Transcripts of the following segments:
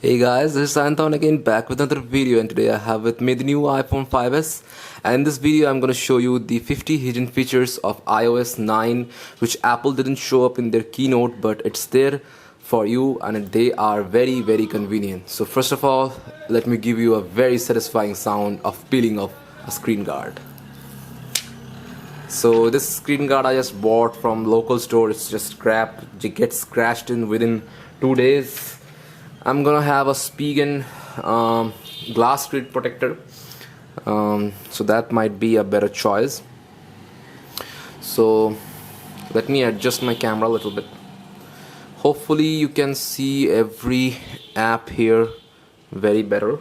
Hey guys, this is Anton again back with another video, and today I have with me the new iPhone 5s, and in this video I'm going to show you the 50 hidden features of iOS 9 which Apple didn't show up in their keynote, but it's there for you and they are very convenient. So first of all, let me give you a very satisfying sound of peeling off a screen guard. So this screen guard I just bought from local store. It's just crap. It gets crashed in within 2 days. I'm gonna have a Spigen glass screen protector, so that might be a better choice. So let me adjust my camera a little bit. Hopefully you can see every app here very better.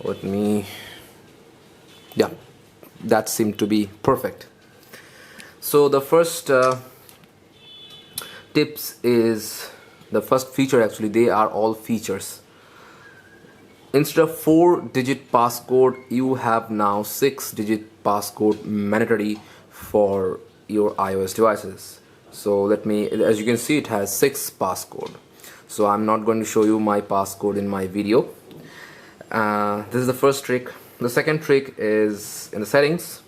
Let me, yeah, that seemed to be perfect. So the first tips is the first feature. Actually, they are all features. Instead of 4-digit passcode, you have now 6-digit passcode mandatory for your iOS devices. So let me, as you can see, it has 6 passcode. So I'm not going to show you my passcode in my video. This is the first trick. The second trick is in the settings.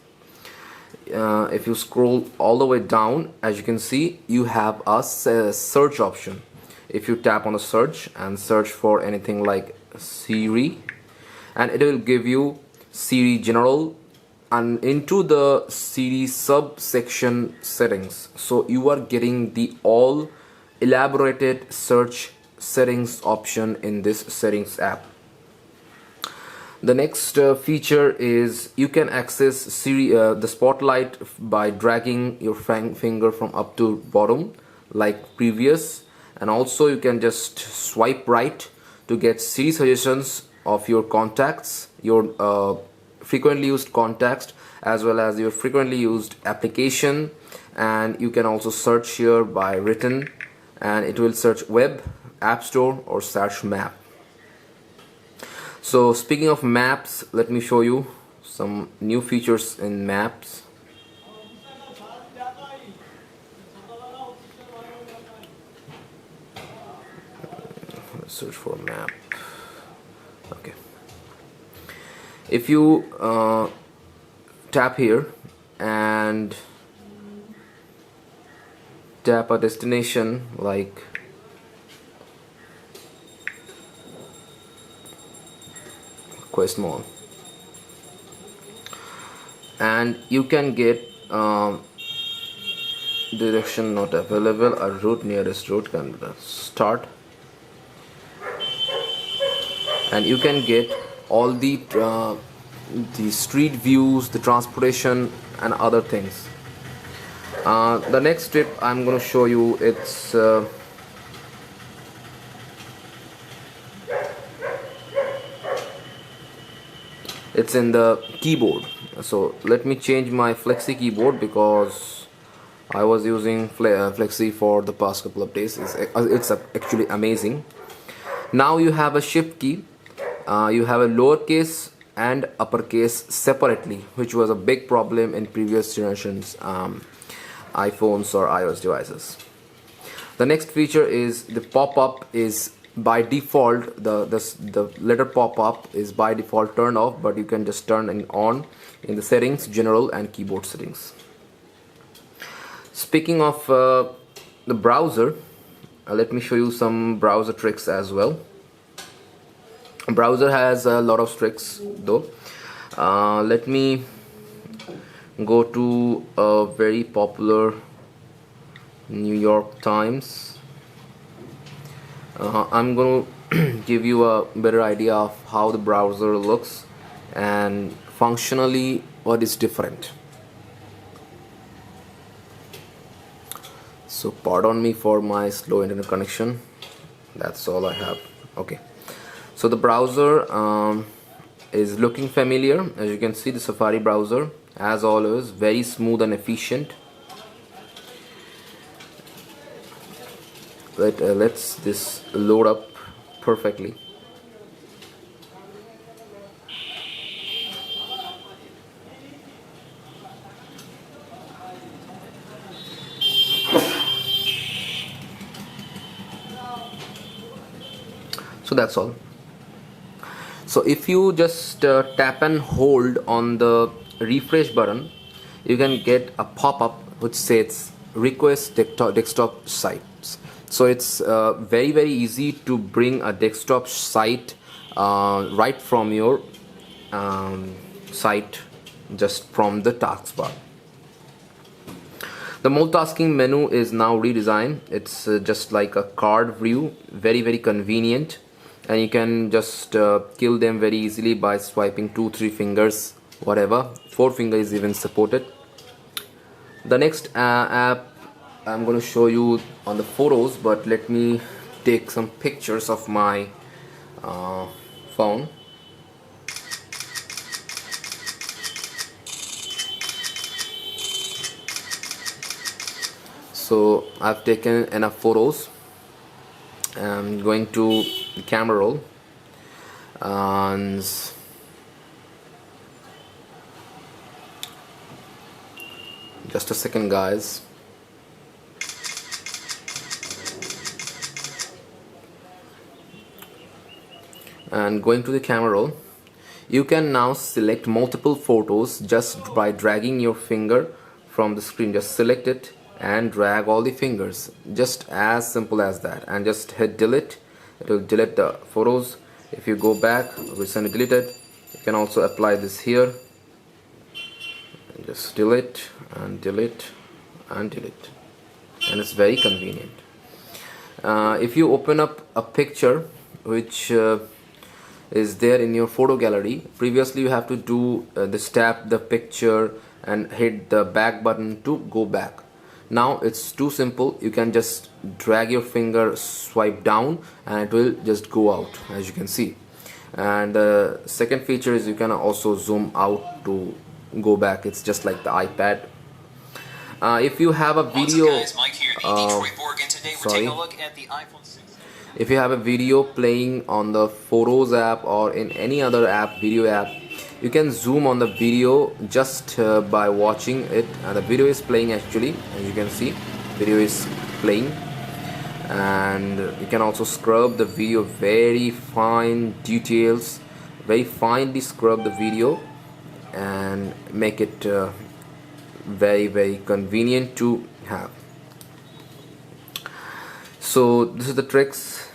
If you scroll all the way down, as you can see, you have a search option. If you tap on the search and search for anything like Siri, and it will give you Siri General and into the Siri subsection settings. So you are getting the all elaborated search settings option in this settings app. The next feature is you can access Siri, the spotlight by dragging your finger from up to bottom like previous, and also you can just swipe right to get Siri suggestions of your contacts, your frequently used contacts, as well as your frequently used application. And you can also search here by written, and it will search web, app store, or search map. So speaking of maps, let me show you some new features in maps. Let's search for a map. Okay. If you tap here and tap a destination like Quest Mall, and you can get direction not available, a route, nearest route, can start, and you can get all the street views, the transportation, and other things. The next tip I'm going to show you, it's in the keyboard. So let me change my Flexi keyboard because I was using Flexi for the past couple of days. It's actually amazing. Now you have a shift key. You have a lowercase and uppercase separately, which was a big problem in previous generations iPhones or iOS devices. The next feature is the pop-up is by default, the letter pop-up is by default turned off, but you can just turn it on in the settings, general, and keyboard settings. Speaking of the browser, let me show you some browser tricks as well. Browser has a lot of tricks though. Let me go to a very popular New York Times. I'm going to give you a better idea of how the browser looks and functionally what is different. So pardon me for my slow internet connection. That's all I have. Okay. So the browser is looking familiar. As you can see, the Safari browser, as always, very smooth and efficient. Let's this load up perfectly. So that's all. So if you just tap and hold on the refresh button, you can get a pop-up which says request desktop sites. So it's very easy to bring a desktop site right from your site, just from the taskbar. The multitasking menu is now redesigned. It's just like a card view, very convenient, and you can just kill them very easily by swiping 2-3 fingers, whatever. 4 fingers is even supported. The next app I'm going to show you on the photos, but let me take some pictures of my phone. So I've taken enough photos. I'm going to the camera roll, and just a second guys. And going to the camera roll, you can now select multiple photos just by dragging your finger from the screen. Just select it and drag all the fingers, just as simple as that, and just hit delete. It will delete the photos. If you go back, recently deleted, you can also apply this here, and just delete and delete and delete, and it's very convenient. If you open up a picture which is there in your photo gallery, previously you have to do this, tap the picture and hit the back button to go back. Now it's too simple. You can just drag your finger, swipe down, and it will just go out, as you can see. And the second feature is you can also zoom out to go back. It's just like the iPad. If you have a video, if you have a video playing on the Photos app or in any other app, video app, you can zoom on the video just by watching it, and the video is playing actually, as you can see, video is playing. And you can also scrub the video, very fine details, very finely scrub the video and make it very convenient to have. So this is the tricks.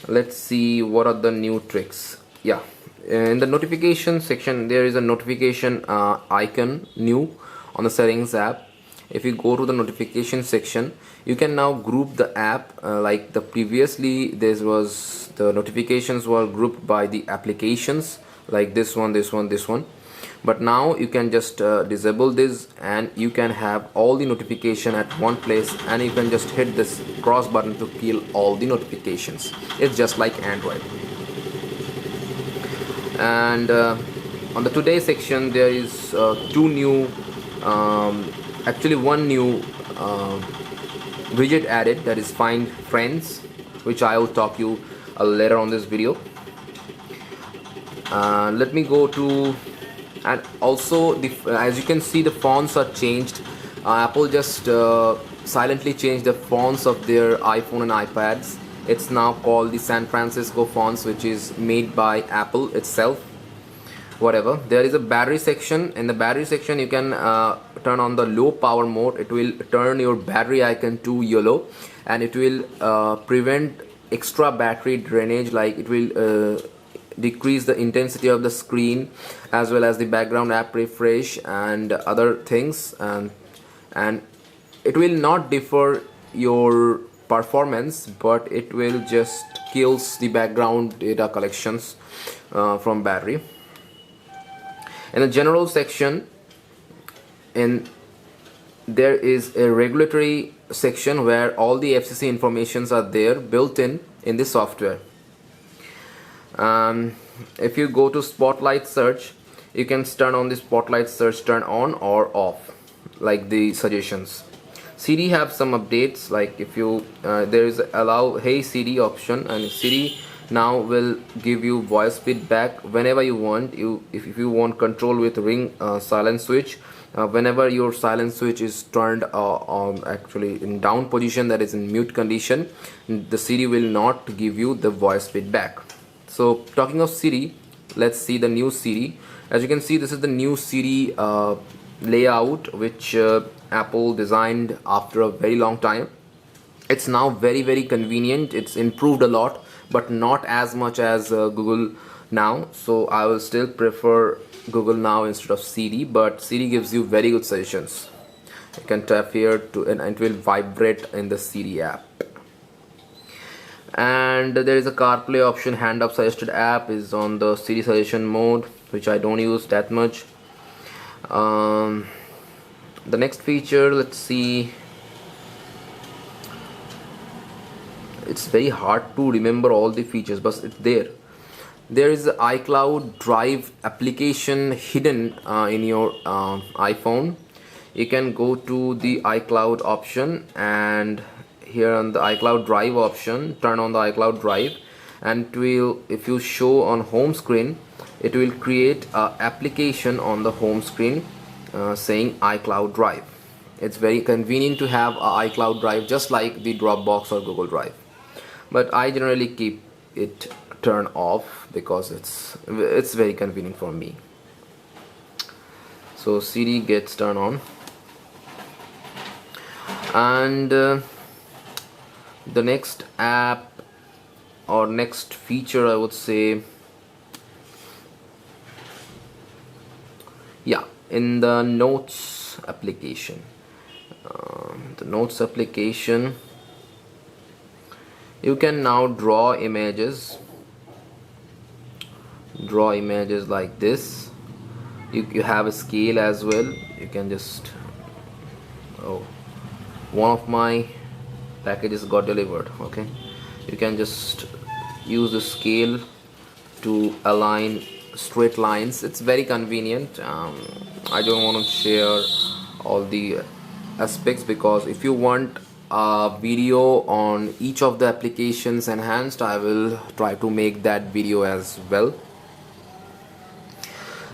Let's see what are the new tricks. Yeah, in the notification section there is a notification icon new on the settings app. If you go to the notification section, you can now group the app like the previously there was, the notifications were grouped by the applications, like this one, this one, this one. But now you can just disable this, and you can have all the notification at one place, and you can just hit this cross button to kill all the notifications. It's just like Android. And on the today section there is two new, actually one new widget added, that is Find Friends, which I will talk you later on this video. Let me go to, and also as you can see, the fonts are changed. Apple just silently changed the fonts of their iPhone and iPads. It's now called the San Francisco fonts, which is made by Apple itself. Whatever. There is a battery section. In the battery section you can turn on the low power mode. It will turn your battery icon to yellow, and it will prevent extra battery drainage, like it will decrease the intensity of the screen as well as the background app refresh and other things, and it will not differ your performance, but it will just kills the background data collections from battery. In the general section, there is a regulatory section where all the FCC informations are there built in the software. If you go to Spotlight search, you can turn on the Spotlight search, turn on or off, like the suggestions. Siri have some updates, like if you there is allow Hey Siri option, and Siri now will give you voice feedback whenever you want. If you want control with ring silent switch, whenever your silent switch is turned actually in down position, that is in mute condition, the Siri will not give you the voice feedback. So talking of Siri, let's see the new Siri. As you can see, this is the new Siri layout which Apple designed after a very long time. It's now very convenient. It's improved a lot, but not as much as Google Now. So I will still prefer Google Now instead of Siri, but Siri gives you very good suggestions. You can tap here to and it will vibrate in the Siri app. And there is a CarPlay option. Hand up suggested app is on the Siri suggestion mode, which I don't use that much. The next feature, let's see. It's very hard to remember all the features, but it's there. There is the iCloud Drive application hidden in your iPhone. You can go to the iCloud option, and here on the iCloud Drive option, turn on the iCloud Drive, and it will, if you show on home screen, it will create an application on the home screen saying iCloud Drive. It's very convenient to have a iCloud Drive, just like the Dropbox or Google Drive, but I generally keep it turned off because it's very convenient for me. So Siri gets turned on, and the next app or next feature, I would say, yeah, in the Notes application. The Notes application, you can now draw images like this. You have a scale as well. You can just, oh, one of my packages got delivered. Okay, you can just use the scale to align straight lines. It's very convenient. I don't want to share all the aspects, because if you want a video on each of the applications enhanced, I will try to make that video as well.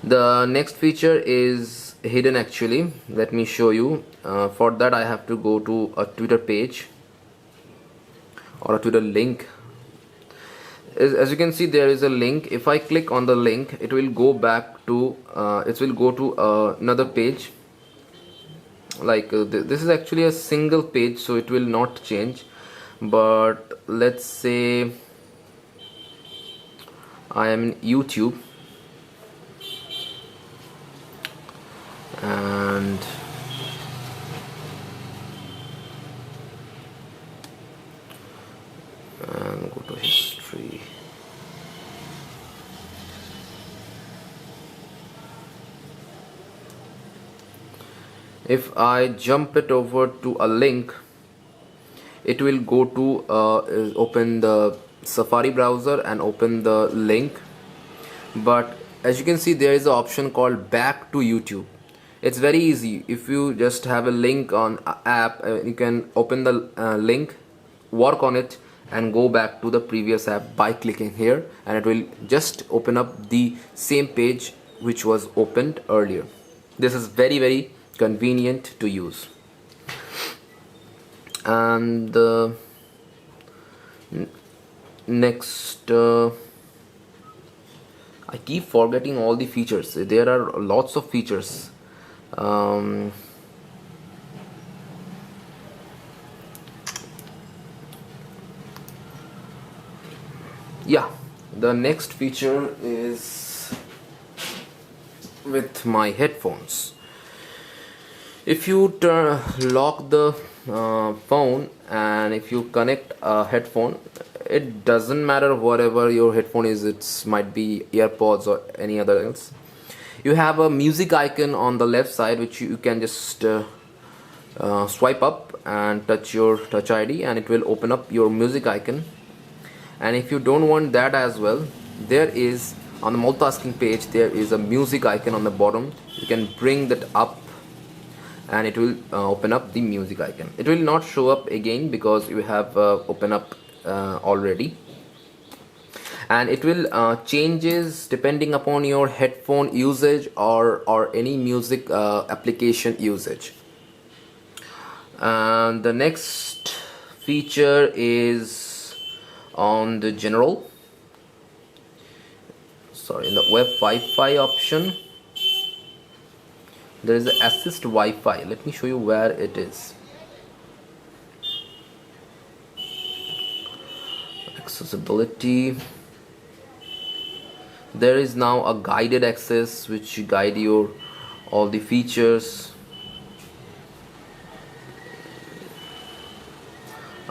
The next feature is hidden actually. Let me show you. For that I have to go to a Twitter page or a Twitter link. As you can see, there is a link. If I click on the link, it will go back to another page. Like this is actually a single page, so it will not change. But let's say I am in YouTube, and go to history. If I jump it over to a link, it will go to open the Safari browser and open the link. But as you can see, there is an option called back to YouTube. It's very easy. If you just have a link on app, you can open the link, work on it, and go back to the previous app by clicking here, and it will just open up the same page which was opened earlier. This is very convenient to use. And next, I keep forgetting all the features. There are lots of features. Yeah, the next feature is with my headphones. If you lock the phone, and if you connect a headphone, it doesn't matter whatever your headphone is. It might be AirPods or any other else. You have a music icon on the left side, which you can just swipe up and touch your Touch ID, and it will open up your music icon. And if you don't want that as well, there is on the multitasking page, there is a music icon on the bottom. You can bring that up, and it will open up the music icon. It will not show up again because you have opened up already, and it will changes depending upon your headphone usage or any music application usage. And the next feature is on the general. sorry, in the web Wi-Fi option, there is the assist Wi-Fi. Let me show you where it is. Accessibility. There is now a guided access which guide your all the features.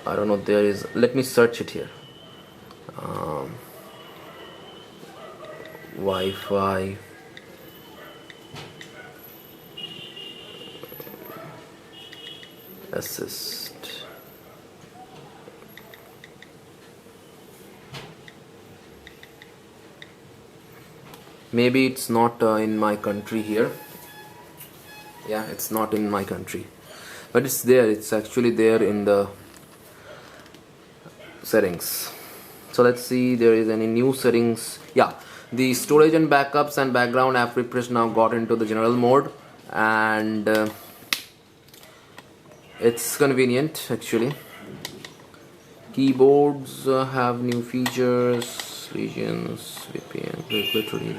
I don't know, there is, let me search it here. Wi-Fi assist. Maybe it's not in my country here. Yeah, it's not in my country, but it's there. It's actually there in the settings. So let's see there is any new settings. Yeah, the storage and backups and background app refresh now got into the general mode, and it's convenient actually. Keyboards have new features, regions, VPN, literally.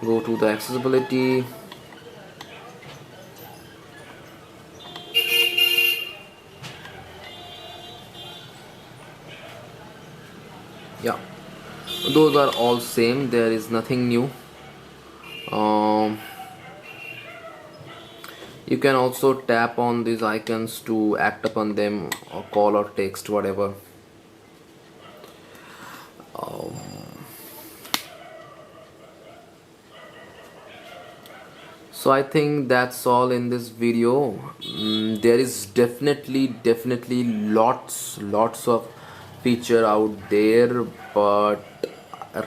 Go to the accessibility. Yeah, those are all same. There is nothing new. You can also tap on these icons to act upon them, or call or text, whatever. So I think that's all in this video. There is definitely lots of feature out there, but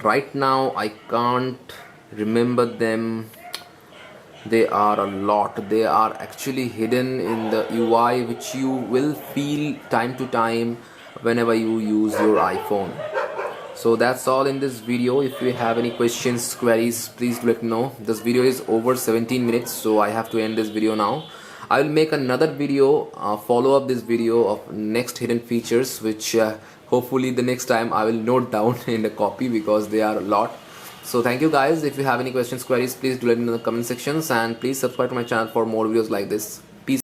right now I can't remember them. They are a lot. They are actually hidden in the UI, which you will feel time to time whenever you use your iPhone. So that's all in this video. If you have any questions, queries, please let me know. This video is over 17 minutes, so I have to end this video now. I will make another video, follow up this video of next hidden features, which hopefully the next time I will note down in the copy, because they are a lot. So thank you guys. If you have any questions, queries, please do let me know in the comment sections, and please subscribe to my channel for more videos like this.